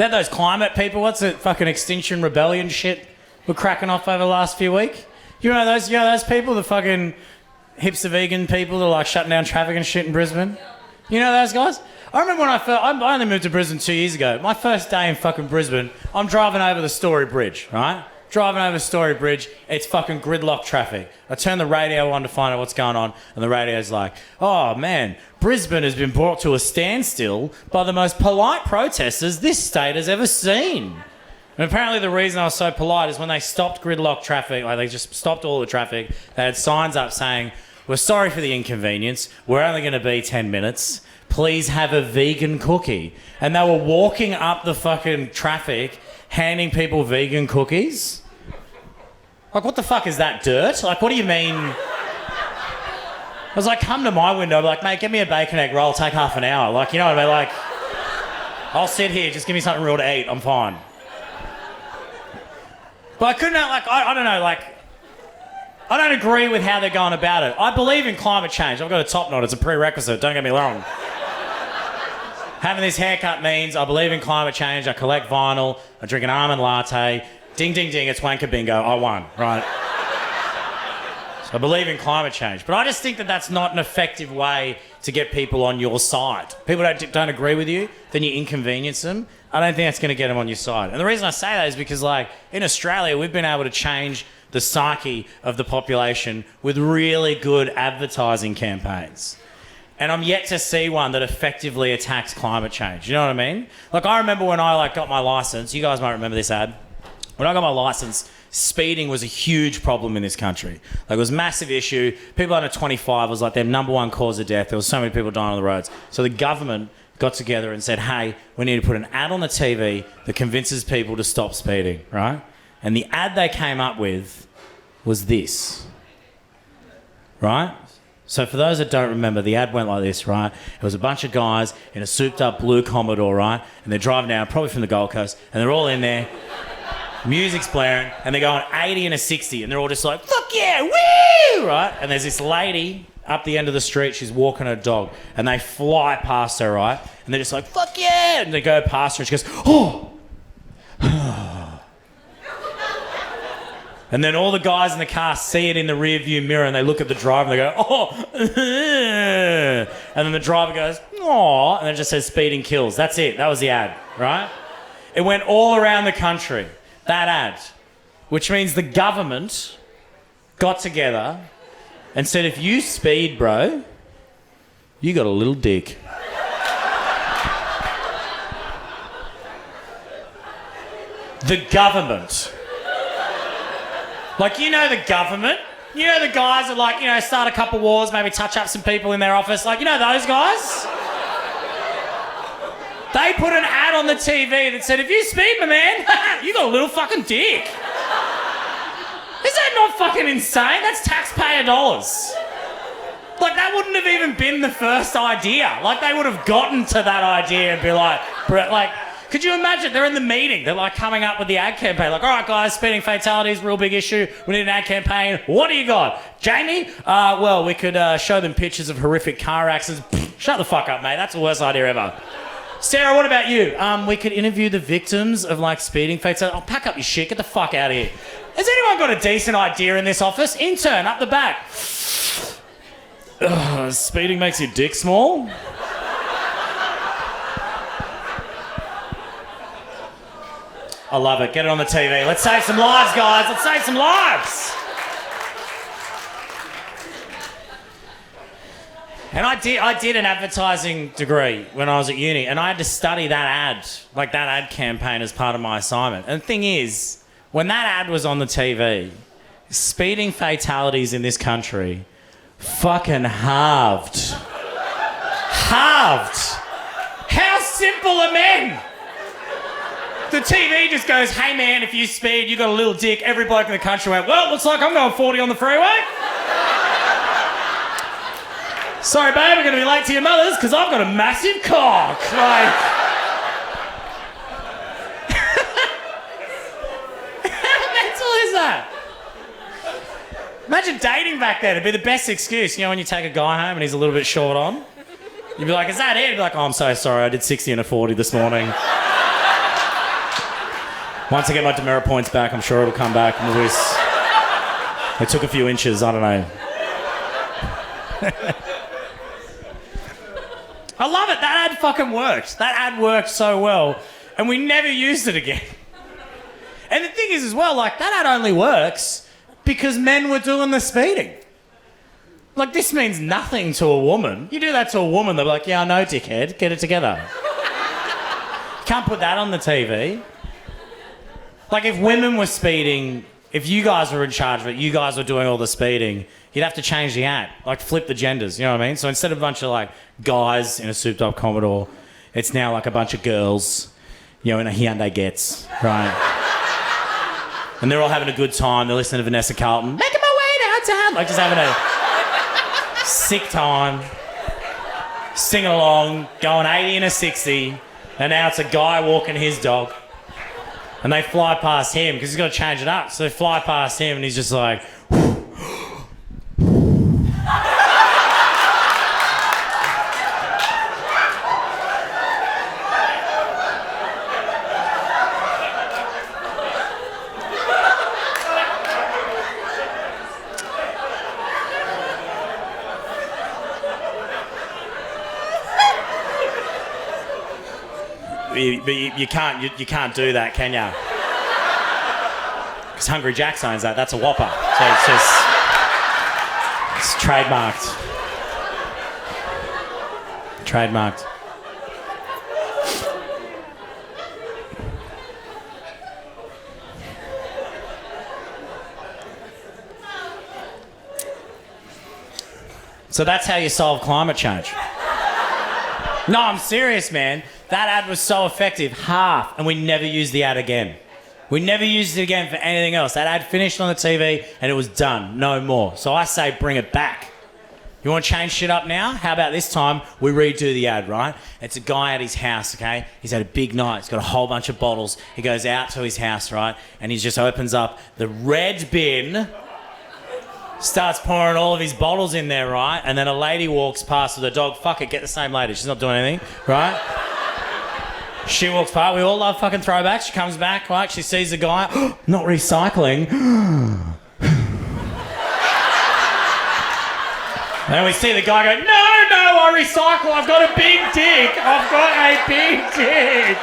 They're those climate people. What's the fucking Extinction Rebellion shit we're cracking off over the last few weeks? You know those people, the fucking hipster vegan people that are like shutting down traffic and shit in Brisbane? You know those guys? I remember when I only moved to Brisbane 2 years ago. My first day in fucking Brisbane, I'm driving over the Story Bridge, right? Driving over Story Bridge, it's fucking gridlock traffic. I turn the radio on to find out what's going on, and the radio's like, oh man, Brisbane has been brought to a standstill by the most polite protesters this state has ever seen. And apparently the reason I was so polite is when they stopped gridlock traffic, like they just stopped all the traffic, they had signs up saying, we're sorry for the inconvenience, we're only going to be 10 minutes, please have a vegan cookie. And they were walking up the fucking traffic, handing people vegan cookies. Like, what the fuck is that, dirt? Like, what do you mean? I was like, come to my window, I'd be like, mate, get me a bacon egg roll, take half an hour. Like, you know what I mean? Like, I'll sit here, just give me something real to eat, I'm fine. But I couldn't, like, I don't know, like, I don't agree with how they're going about it. I believe in climate change. I've got a top knot, it's a prerequisite, don't get me wrong. Having this haircut means I believe in climate change, I collect vinyl, I drink an almond latte, ding, ding, ding, it's wanker bingo, I won, right? So I believe in climate change. But I just think that that's not an effective way to get people on your side. People don't agree with you, then you inconvenience them. I don't think that's going to get them on your side. And the reason I say that is because, like, in Australia, we've been able to change the psyche of the population with really good advertising campaigns. And I'm yet to see one that effectively attacks climate change. You know what I mean? Like, I remember when I, like, got my licence, you guys might remember this ad. When I got my licence, speeding was a huge problem in this country. Like, it was a massive issue. People under 25 was like their number one cause of death. There was so many people dying on the roads. So the government got together and said, hey, we need to put an ad on the TV that convinces people to stop speeding, right? And the ad they came up with was this, right? So for those that don't remember, the ad went like this, right? It was a bunch of guys in a souped-up blue Commodore, right? And they're driving down, probably from the Gold Coast, and they're all in there. Music's blaring, and they're going 80 and a 60, and they're all just like, fuck yeah, woo! Right? And there's this lady up the end of the street, she's walking her dog, and they fly past her, right? And they're just like, fuck yeah! And they go past her, and she goes, oh! And then all the guys in the car see it in the rear view mirror, and they look at the driver, and they go, oh! And then the driver goes, oh! And it just says speeding kills. That's it. That was the ad, right? It went all around the country. That ad, which means the government got together and said, if you speed, bro, you got a little dick. The government. Like, you know the government? You know the guys that, like, you know, start a couple wars, maybe touch up some people in their office? Like, you know those guys? They put an ad on the TV that said, if you speed, my man, you got a little fucking dick. Is that not fucking insane? That's taxpayer dollars. Like, that wouldn't have even been the first idea. Like, they would have gotten to that idea and be like, could you imagine? They're in the meeting. They're, like, coming up with the ad campaign. Like, all right, guys, speeding fatalities, real big issue. We need an ad campaign. What do you got? Jamie? Well, we could show them pictures of horrific car accidents. Shut the fuck up, mate. That's the worst idea ever. Sarah, what about you? We could interview the victims of, like, speeding fatalities. Oh, pack up your shit. Get the fuck out of here. Has anyone got a decent idea in this office? Intern, up the back. Speeding makes your dick small? I love it. Get it on the TV. Let's save some lives, guys. Let's save some lives. And I did an advertising degree when I was at uni, and I had to study that ad, like that ad campaign, as part of my assignment. And the thing is, when that ad was on the TV, speeding fatalities in this country fucking halved. Halved. How simple are men? The TV just goes, hey man, if you speed, you got a little dick. Every bloke in the country went, well, looks like I'm going 40 on the freeway. Sorry, babe, I'm going to be late to your mother's because I've got a massive cock. Like, how mental is that? Imagine dating back then. It'd be the best excuse. You know, when you take a guy home and he's a little bit short on, you'd be like, is that it? He'd be like, oh, I'm so sorry. I did 60 and a 40 this morning. Once I get my demerit points back, I'm sure it'll come back. It took a few inches, I don't know. I love it. That ad fucking worked. That ad worked so well. And we never used it again. And the thing is as well, like, that ad only works because men were doing the speeding. Like, this means nothing to a woman. You do that to a woman, they'll be like, yeah, I know, dickhead. Get it together. You can't put that on the TV. Like, if women were speeding, if you guys were in charge of it, you guys were doing all the speeding, you'd have to change the ad. Like, flip the genders, you know what I mean? So instead of a bunch of, like, guys in a souped-up Commodore, it's now, like, a bunch of girls, you know, in a Hyundai Getz, right? And they're all having a good time. They're listening to Vanessa Carlton, making my way downtown. Like, just having a sick time, singing along, going 80 and a 60, and now it's a guy walking his dog. And they fly past him because he's got to change it up. So they fly past him and he's just like... But you can't do that, can you? Because Hungry Jack's owns that. That's a Whopper. So it's trademarked. Trademarked. So that's how you solve climate change. No, I'm serious, man. That ad was so effective, half, and we never used the ad again. We never used it again for anything else. That ad finished on the TV and it was done, no more. So I say bring it back. You want to change shit up now? How about this time we redo the ad, right? It's a guy at his house, okay? He's had a big night. He's got a whole bunch of bottles. He goes out to his house, right? And he just opens up the red bin, starts pouring all of his bottles in there, right? And then a lady walks past with her dog. Fuck it, get the same lady. She's not doing anything, right? She walks past. We all love fucking throwbacks. She comes back, right? She sees the guy. Not recycling. Then we see the guy go, no, I recycle. I've got a big dick. I've got a big dick.